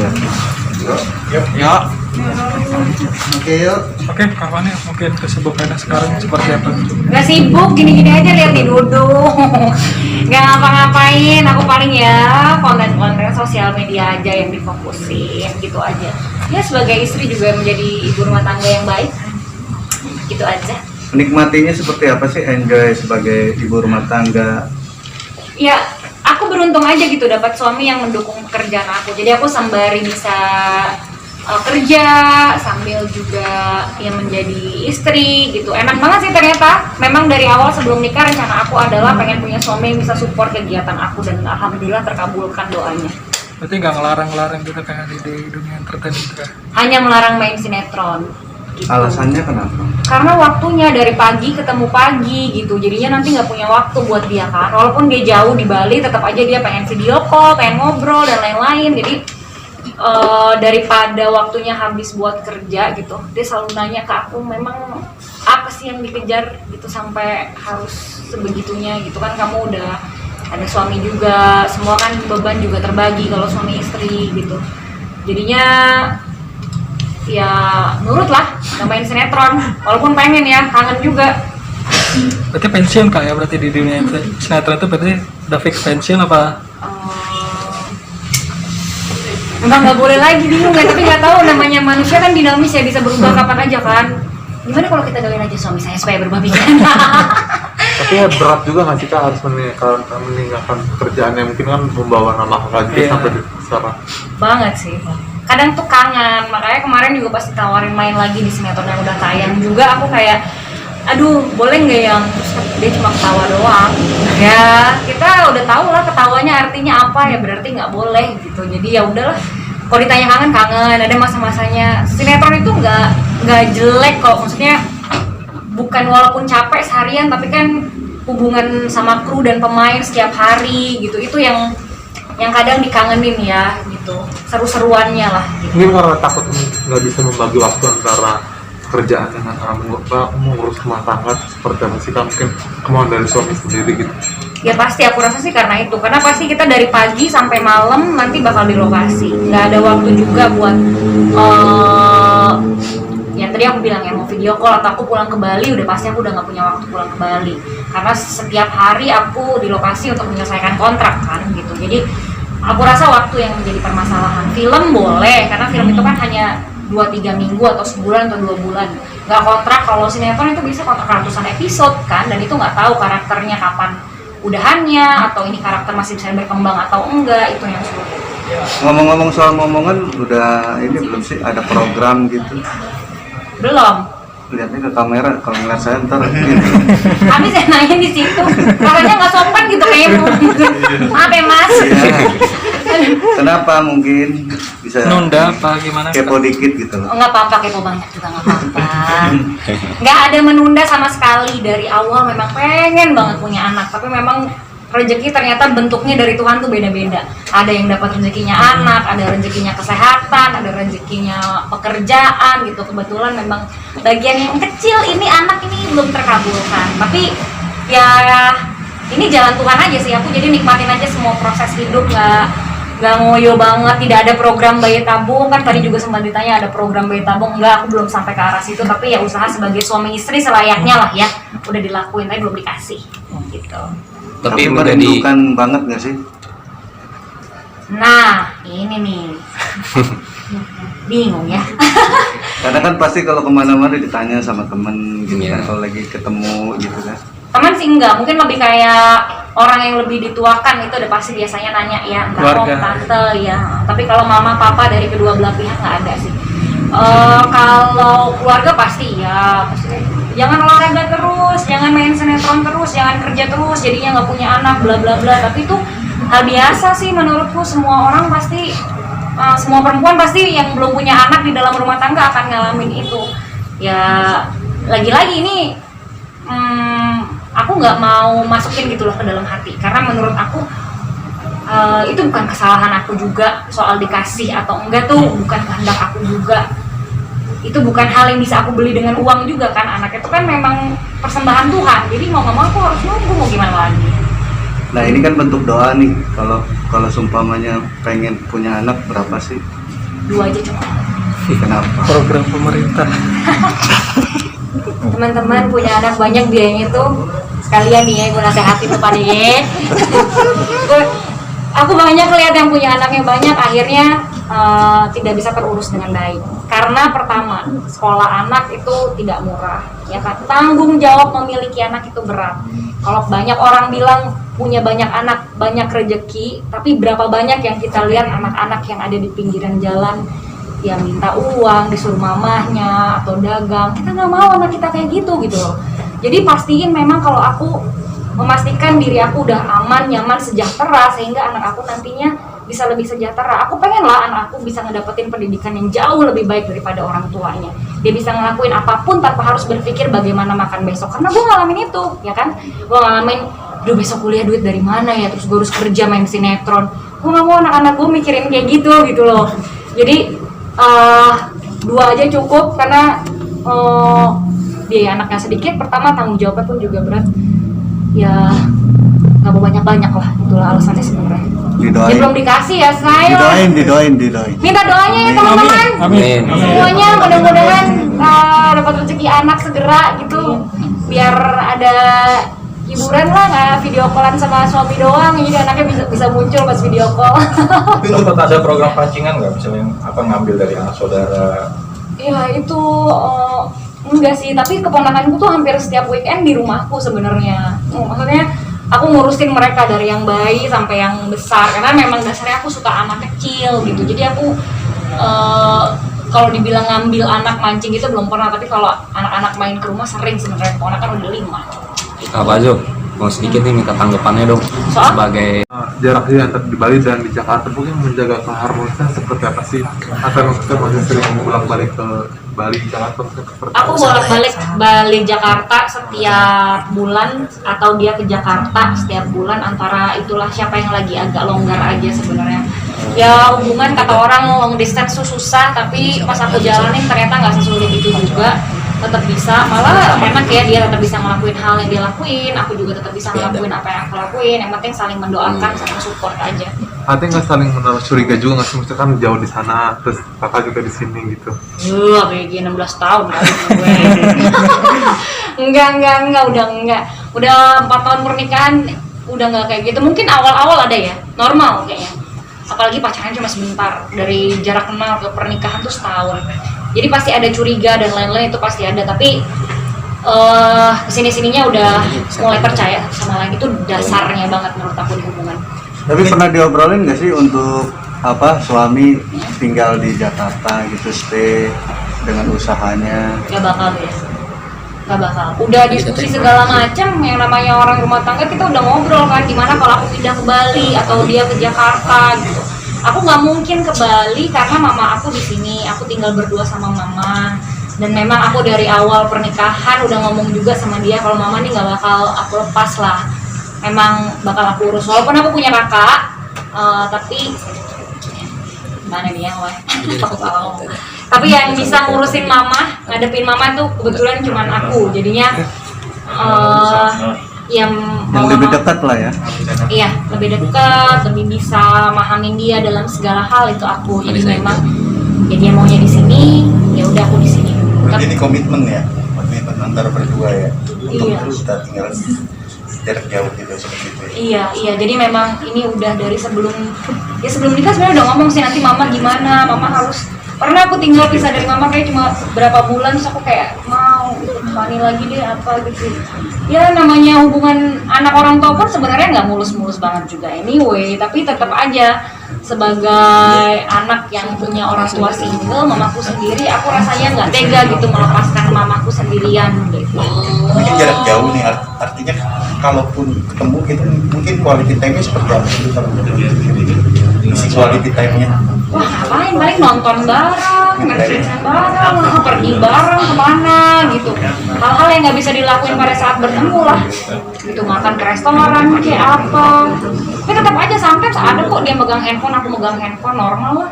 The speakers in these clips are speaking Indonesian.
Ya. Yuk. Oke, kawannya mungkin kesibukannya sekarang seperti apa? Gak sibuk, gini-gini aja lihat nih duduk. Gak ngapa-ngapain, aku paling ya konten-konten sosial media aja yang difokusin gitu aja. Ya sebagai istri juga menjadi ibu rumah tangga yang baik. Gitu aja. Menikmatinya seperti apa sih enjoy sebagai ibu rumah tangga? Ya, aku beruntung aja gitu dapat suami yang mendukung pekerjaan aku. Jadi aku sembari bisa kerja sambil juga ya menjadi istri gitu. Enak banget sih ternyata. Memang dari awal sebelum nikah rencana aku adalah pengen punya suami yang bisa support kegiatan aku dan alhamdulillah terkabulkan doanya. Berarti nggak ngelarang-larang gitu kayak di dunia entertain gitu kan? Hanya melarang main sinetron. Gitu. Alasannya kenapa? Karena waktunya dari pagi ketemu pagi gitu, jadinya nanti nggak punya waktu buat dia kan. Walaupun dia jauh di Bali, tetap aja dia pengen video call, pengen ngobrol dan lain-lain. Jadi daripada waktunya habis buat kerja gitu, dia selalu nanya ke aku, memang apa sih yang dikejar gitu sampai harus sebegitunya gitu kan. Kamu udah ada suami juga, semua kan beban juga terbagi kalau suami istri gitu. Jadinya ya nurut lah, nggak main sinetron walaupun pengen ya, kangen juga. Berarti pensiun kak ya, berarti di dunia sinetron itu berarti udah fix pensiun apa? Emang nggak boleh lagi, bingung ya, tapi nggak tahu, namanya manusia kan dinamis ya, bisa berubah kapan aja kan. Gimana kalau kita doain aja suami saya supaya berubah pikiran? Tapi ya berat juga nggak sih kak harus meninggalkan pekerjaan yang mungkin kan membawa nama kakak juga sampai di sekarang. Banget sih. Kadang tuh kangen, makanya kemarin juga pas ditawarin main lagi di sinetron yang udah tayang juga, aku kayak aduh boleh nggak yang, terus dia cuma ketawa doang. Ya kita udah tahu lah ketawanya artinya apa, ya berarti nggak boleh gitu. Jadi ya udahlah, kalau ditanya kangen, ada masa-masanya. Sinetron itu nggak jelek kok, maksudnya bukan walaupun capek seharian, tapi kan hubungan sama kru dan pemain setiap hari gitu, itu yang kadang dikangenin ya gitu, seru-seruannya lah gitu. Mungkin karena takut nggak bisa membagi waktu antara kerjaan dengan mengurus rumah tangga seperti apa sih kak, mungkin kemauan dari suami sendiri gitu. Ya pasti aku rasa sih karena itu, karena pasti kita dari pagi sampai malam nanti bakal di lokasi, nggak ada waktu juga buat ya tadi aku bilang ya mau video call atau aku pulang ke Bali, udah pasti aku udah nggak punya waktu pulang ke Bali karena setiap hari aku di lokasi untuk menyelesaikan kontrak kan gitu. Jadi aku rasa waktu yang menjadi permasalahan. Film boleh karena film itu kan hanya 2-3 minggu atau sebulan atau 2 bulan, nggak kontrak. Kalau sinetron itu bisa kontrak ratusan episode kan, dan itu nggak tahu karakternya kapan udahannya atau ini karakter masih bisa berkembang atau enggak, itu yang sulit. Ngomong-ngomong soal momongan, udah ini belum sih ada program gitu? Belum. Lihatnya ke kamera, kalau ngeliat saya ntar gini. Kami saya nanya di situ, rasanya nggak sopan gitu kayak mau. Maaf ya mas. Iya. Kenapa mungkin bisa Nunda apa gimana? kepo dikit gitu loh? Oh, nggak apa-apa, kepo banyak juga nggak apa-apa. Nggak ada menunda sama sekali, dari awal memang pengen banget punya anak, tapi memang rezeki ternyata bentuknya dari Tuhan tuh beda-beda. Ada yang dapat rezekinya anak, ada rezekinya kesehatan, ada rezekinya pekerjaan gitu. Kebetulan memang bagian yang kecil ini anak ini belum terkabulkan. Tapi ya ini jalan Tuhan aja sih. Aku jadi nikmatin aja semua proses hidup, nggak ngoyo banget. Tidak ada program bayi tabung kan, tadi juga sempat ditanya ada program bayi tabung. Enggak, aku belum sampai ke arah situ. Tapi ya usaha sebagai suami istri selayaknya lah ya. Udah dilakuin tapi belum dikasih gitu. Tapi merindukan banget nggak sih? Nah, ini nih. Bingung ya. Karena kan pasti kalau kemana-mana ditanya sama temen gitu kan, kalau lagi ketemu gitu kan. Teman sih enggak, mungkin lebih kayak orang yang lebih dituakan itu udah pasti biasanya nanya ya, entah om, tante ya. Tapi kalau mama, papa dari kedua belah pihak nggak ada sih. Kalau keluarga pasti ya, pasti jangan olahraga terus, jangan main sinetron terus, jangan kerja terus, jadinya nggak punya anak, bla bla bla. Tapi itu hal biasa sih menurutku. Semua orang pasti, semua perempuan pasti yang belum punya anak di dalam rumah tangga akan ngalamin itu. Ya lagi-lagi ini aku nggak mau masukin gitu loh ke dalam hati, karena menurut aku itu bukan kesalahan aku juga. Soal dikasih atau enggak tuh bukan kehendak aku juga. Itu bukan hal yang bisa aku beli dengan uang juga kan. Anak itu kan memang persembahan Tuhan, jadi mau nggak mau aku harus nunggu, mau gimana lagi. Nah ini kan bentuk doa nih. Kalau seumpamanya pengen punya anak, berapa sih 2 aja cukup. Kenapa? Program pemerintah. Teman-teman punya anak banyak biayanya tuh sekalian nih ya, gue nasehatin tuh pada ya. Aku banyak lihat yang punya anaknya banyak akhirnya tidak bisa terurus dengan baik. Karena pertama, sekolah anak itu tidak murah, ya kan? Tanggung jawab memiliki anak itu berat. Kalau banyak orang bilang punya banyak anak, banyak rezeki, tapi berapa banyak yang kita lihat anak-anak yang ada di pinggiran jalan yang minta uang, disuruh mamahnya atau dagang. Kita nggak mau anak kita kayak gitu loh. Jadi pastiin memang kalau aku memastikan diri aku udah aman, nyaman, sejahtera sehingga anak aku nantinya bisa lebih sejahtera. Aku pengen lah anak aku bisa ngedapetin pendidikan yang jauh lebih baik daripada orang tuanya. Dia bisa ngelakuin apapun tanpa harus berpikir bagaimana makan besok. Karena gue ngalamin itu, ya kan? Gue ngalamin, duh besok kuliah duit dari mana ya? Terus gue harus kerja main sinetron. Gue nggak mau anak-anak gue mikirin kayak gitu loh. Jadi 2 aja cukup karena biaya anaknya sedikit. Pertama tanggung jawabnya pun juga berat. Ya nggak mau banyak-banyak lah, itulah alasannya sebenarnya. Didoain. Ya belum dikasih ya saya. Didoain. Minta doanya ya teman-teman. Amin. Semuanya mudah-mudahan dapat rezeki anak segera gitu. Biar ada hiburan lah, nggak video callan sama suami doang, jadi anaknya bisa muncul pas video call. Tapi sempat ada program pancingan nggak, misalnya ngambil dari anak saudara? Ya itu enggak sih, tapi keponakanku tuh hampir setiap weekend di rumahku sebenarnya. Maksudnya aku ngurusin mereka dari yang bayi sampai yang besar, karena memang dasarnya aku suka anak kecil gitu. Jadi aku kalau dibilang ngambil anak mancing itu belum pernah, tapi kalau anak-anak main ke rumah sering sebenarnya. Keponakan udah 5. Pak Zo, mau sedikit nih minta tanggapannya dong sebagai Jaraknya antara di Bali dan di Jakarta mungkin menjaga keharmonisan seperti apa sih? Atau maksudnya masih sering bolak-balik ke Bali, Jakarta seperti Aku bolak-balik Bali Jakarta setiap bulan, atau dia ke Jakarta setiap bulan, antara itulah siapa yang lagi agak longgar aja sebenarnya. Ya hubungan kata orang long distance tuh susah, tapi pas aku jalanin ternyata nggak sesulit itu juga. Tetap bisa, malah enak ya, dia tetap bisa ngelakuin hal yang dia lakuin, aku juga tetap bisa ngelakuin apa yang aku lakuin. Yang penting saling mendoakan, saling support aja. artinya nggak saling menaruh curiga juga nggak sih, maksudnya kan jauh di sana terus kakak juga di sini gitu. Kayak 16 tahun kali gue. enggak, udah 4 tahun pernikahan udah nggak kayak gitu. Mungkin awal-awal ada ya, normal kayaknya, apalagi pacaran cuma sebentar, dari jarak kenal ke pernikahan tuh setahun. Jadi pasti ada curiga dan lain-lain, itu pasti ada, tapi kesini-sininya udah mulai percaya sama lain. Itu dasarnya banget menurut aku di hubungan. Tapi pernah diobrolin nggak sih untuk suami tinggal di Jakarta gitu, stay dengan usahanya? Gak bakal. Udah diskusi segala macam, yang namanya orang rumah tangga kita udah ngobrol kan, gimana kalau aku pindah ke Bali atau dia ke Jakarta gitu. Aku nggak mungkin ke Bali karena mama aku di sini, aku tinggal berdua sama mama. Dan memang aku dari awal pernikahan udah ngomong juga sama dia kalau mama nih nggak bakal aku lepas lah, memang bakal aku urus. Walaupun aku punya kakak, tapi mana dia tapi yang bisa ngurusin mama, ngadepin mama tuh kebetulan cuman aku. Jadinya yang lebih dekat lah ya. Iya, lebih dekat, lebih bisa mahamin dia dalam segala hal itu aku. Jadi memang ya dia maunya di sini, ya udah aku di sini. Jadi komitmen ya, komitmen antara berdua ya. Iya. Untuk kita tinggal jarak jauh gitu seperti itu. Iya. Jadi memang ini udah dari sebelum nikah sebenarnya udah ngomong sih, nanti mama gimana, mama harus. Pernah aku tinggal pisah dari mama kayak cuma berapa bulan, terus aku kayak mau Fani lagi deh apa gitu. Ya namanya hubungan anak orang tua pun sebenarnya nggak mulus-mulus banget juga anyway, tapi tetap aja sebagai anak yang punya orang tua single, mamaku sendiri, aku rasanya nggak tega gitu melepaskan mamaku sendirian gitu. Mungkin jarak jauh nih, artinya kalaupun ketemu gitu mungkin quality time-nya seperti apa sih kalau isi quality time-nya? Wah ngapain, paling nonton bareng, Netflixan bareng, pergi bareng kemana gitu. Hal-hal yang nggak bisa dilakuin pada saat bertemu lah gitu, makan ke restoran kayak apa. Tapi tetap aja sometimes ada kok dia megang handphone, aku megang handphone, normal lah.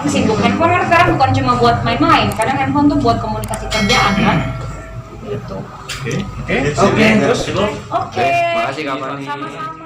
Sibuk handphone kan sekarang bukan cuma buat main-main, kadang handphone tuh buat komunikasi kerjaan kan gitu. Oke, terus Oke. Makasih Kak Fani. Sama-sama.